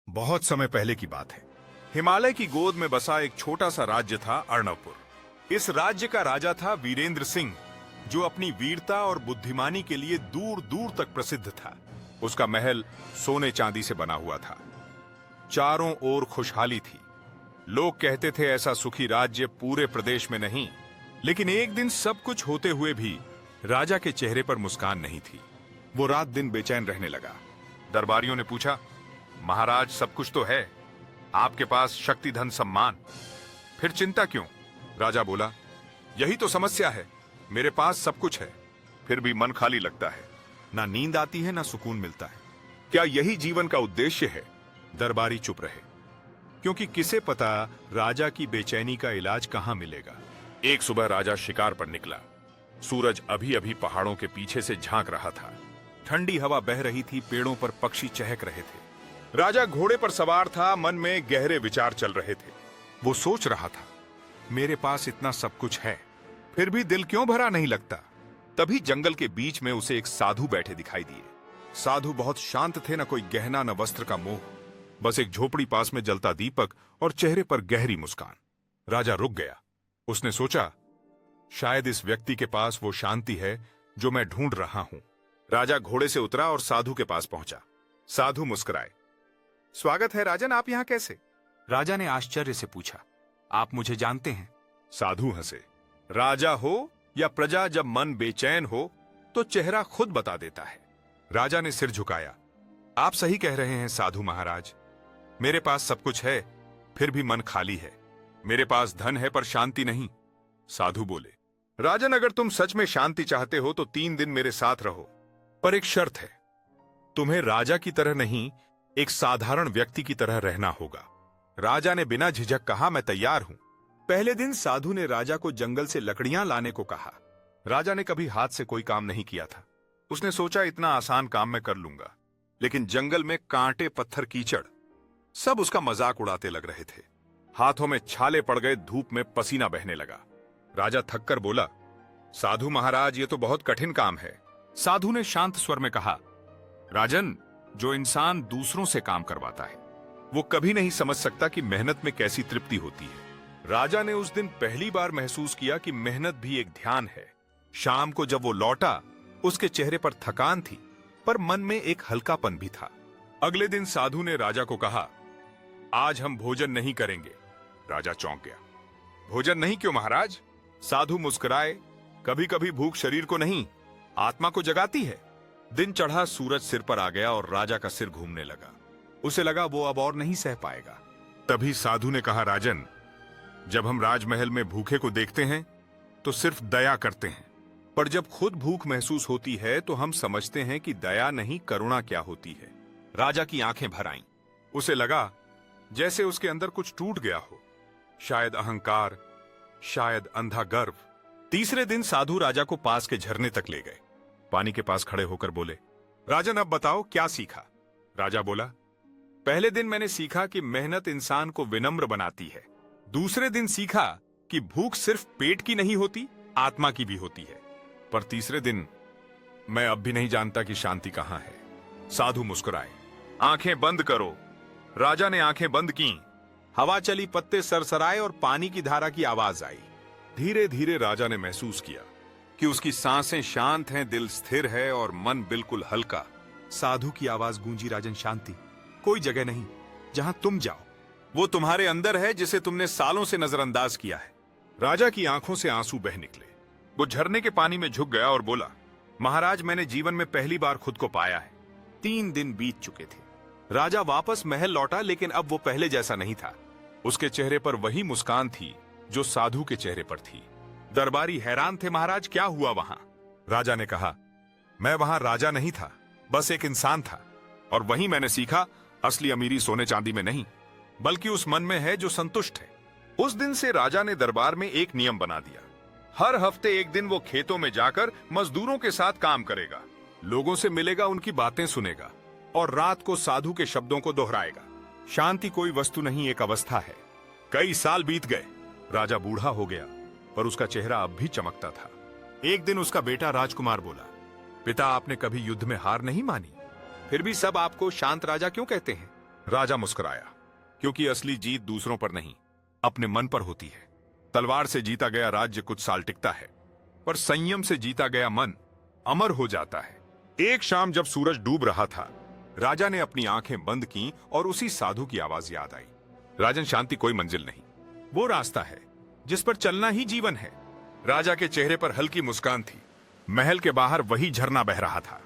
बहुत समय पहले की बात है। हिमालय की गोद में बसा एक छोटा सा राज्य था अर्णवपुर। इस राज्य का राजा था वीरेंद्र सिंह, जो अपनी वीरता और बुद्धिमानी के लिए दूर दूर तक प्रसिद्ध था। उसका महल सोने चांदी से बना हुआ था। चारों ओर खुशहाली थी। लोग कहते थे ऐसा सुखी राज्य पूरे प्रदेश में नहीं। लेकिन एक दिन सब कुछ होते हुए भी राजा के चेहरे पर मुस्कान नहीं थी। वो रात दिन बेचैन रहने लगा। दरबारियों ने पूछा, महाराज सब कुछ तो है, आपके पास शक्ति धन सम्मान, फिर चिंता क्यों? राजा बोला, यही तो समस्या है, मेरे पास सब कुछ है, फिर भी मन खाली लगता है। ना नींद आती है, ना सुकून मिलता है। क्या यही जीवन का उद्देश्य है? दरबारी चुप रहे, क्योंकि किसे पता राजा की बेचैनी का इलाज कहां मिलेगा। एक सुबह राजा शिकार पर निकला। सूरज अभी अभी पहाड़ों के पीछे से झांक रहा था। ठंडी हवा बह रही थी, पेड़ों पर पक्षी चहक रहे थे। राजा घोड़े पर सवार था, मन में गहरे विचार चल रहे थे। वो सोच रहा था, मेरे पास इतना सब कुछ है, फिर भी दिल क्यों भरा नहीं लगता। तभी जंगल के बीच में उसे एक साधु बैठे दिखाई दिए। साधु बहुत शांत थे, न कोई गहना न वस्त्र का मोह, बस एक झोपड़ी पास में जलता दीपक और चेहरे पर गहरी मुस्कान। राजा रुक गया। उसने सोचा, शायद इस व्यक्ति के पास वो शांति है जो मैं ढूंढ रहा हूं। राजा घोड़े से उतरा और साधु के पास पहुंचा। साधु मुस्कुराए। स्वागत है राजन, आप यहां कैसे? राजा ने आश्चर्य से पूछा, आप मुझे जानते हैं? साधु हंसे। राजा हो या प्रजा, जब मन बेचैन हो तो चेहरा खुद बता देता है। राजा ने सिर झुकाया। आप सही कह रहे हैं साधु महाराज, मेरे पास सब कुछ है, फिर भी मन खाली है। मेरे पास धन है पर शांति नहीं। साधु बोले, राजन अगर तुम सच में शांति चाहते हो तो 3 दिन मेरे साथ रहो, पर एक शर्त है, तुम्हें राजा की तरह नहीं, एक साधारण व्यक्ति की तरह रहना होगा। राजा ने बिना झिझक कहा, मैं तैयार हूं। पहले दिन साधु ने राजा को जंगल से लकड़ियां लाने को कहा। राजा ने कभी हाथ से कोई काम नहीं किया था। उसने सोचा, इतना आसान काम मैं कर लूंगा। लेकिन जंगल में कांटे, पत्थर, कीचड़, सब उसका मजाक उड़ाते लग रहे थे। हाथों में छाले पड़ गए, धूप में पसीना बहने लगा। राजा थक कर बोला, साधु महाराज ये तो बहुत कठिन काम है। साधु ने शांत स्वर में कहा, राजन, जो इंसान दूसरों से काम करवाता है वो कभी नहीं समझ सकता कि मेहनत में कैसी तृप्ति होती है। राजा ने उस दिन पहली बार महसूस किया कि मेहनत भी एक ध्यान है। शाम को जब वो लौटा, उसके चेहरे पर थकान थी, पर मन में एक हल्कापन भी था। अगले दिन साधु ने राजा को कहा, आज हम भोजन नहीं करेंगे। राजा चौंक गया। भोजन नहीं क्यों महाराज? साधु मुस्कुराए, कभी कभी भूख शरीर को नहीं, आत्मा को जगाती है। दिन चढ़ा, सूरज सिर पर आ गया और राजा का सिर घूमने लगा। उसे लगा वो अब और नहीं सह पाएगा। तभी साधु ने कहा, राजन, जब हम राजमहल में भूखे को देखते हैं तो सिर्फ दया करते हैं, पर जब खुद भूख महसूस होती है तो हम समझते हैं कि दया नहीं, करुणा क्या होती है। राजा की आंखें भर आईं। उसे लगा जैसे उसके अंदर कुछ टूट गया हो, शायद अहंकार, शायद अंधा गर्व। तीसरे दिन साधु राजा को पास के झरने तक ले गए। पानी के पास खड़े होकर बोले, राजन अब बताओ क्या सीखा? राजा बोला, पहले दिन मैंने सीखा कि मेहनत इंसान को विनम्र बनाती है। दूसरे दिन सीखा कि भूख सिर्फ पेट की नहीं होती, आत्मा की भी होती है। पर तीसरे दिन मैं अब भी नहीं जानता कि शांति कहां है। साधु मुस्कुराए। आंखें बंद करो। राजा ने आंखें बंद की। हवा चली, पत्ते सरसराए और पानी की धारा की आवाज आई। धीरे धीरे राजा ने महसूस किया कि उसकी सांसें शांत हैं, दिल स्थिर है और मन बिल्कुल हल्का। साधु की आवाज गूंजी, राजन, शांति कोई जगह नहीं, जहां तुम जाओ वो तुम्हारे अंदर है, जिसे तुमने सालों से नजरअंदाज किया है। राजा की आंखों से आंसू बह निकले। वो झरने के पानी में झुक गया और बोला, महाराज, मैंने जीवन में पहली बार खुद को पाया है। 3 दिन बीत चुके थे। राजा वापस महल लौटा, लेकिन अब वो पहले जैसा नहीं था। उसके चेहरे पर वही मुस्कान थी जो साधु के चेहरे पर थी। दरबारी हैरान थे, महाराज क्या हुआ वहां? राजा ने कहा, मैं वहां राजा नहीं था, बस एक इंसान था। और वहीं मैंने सीखा, असली अमीरी सोने चांदी में नहीं, बल्कि उस मन में है जो संतुष्ट है। उस दिन से राजा ने दरबार में एक नियम बना दिया, हर हफ्ते एक दिन वो खेतों में जाकर मजदूरों के साथ काम करेगा, लोगों से मिलेगा, उनकी बातें सुनेगा और रात को साधु के शब्दों को दोहराएगा। शांति कोई वस्तु नहीं, एक अवस्था है। कई साल बीत गए। राजा बूढ़ा हो गया, पर उसका चेहरा अब भी चमकता था। एक दिन उसका बेटा राजकुमार बोला, पिता, आपने कभी युद्ध में हार नहीं मानी, फिर भी सब आपको शांत राजा क्यों कहते हैं? राजा मुस्कुराया, क्योंकि असली जीत दूसरों पर नहीं, अपने मन पर होती है। तलवार से जीता गया राज्य कुछ साल टिकता है, पर संयम से जीता गया मन अमर हो जाता है। एक शाम जब सूरज डूब रहा था, राजा ने अपनी आंखें बंद की और उसी साधु की आवाज याद आई। राजन, शांति कोई मंजिल नहीं, वो रास्ता है जिस पर चलना ही जीवन है। राजा के चेहरे पर हल्की मुस्कान थी। महल के बाहर वही झरना बह रहा था।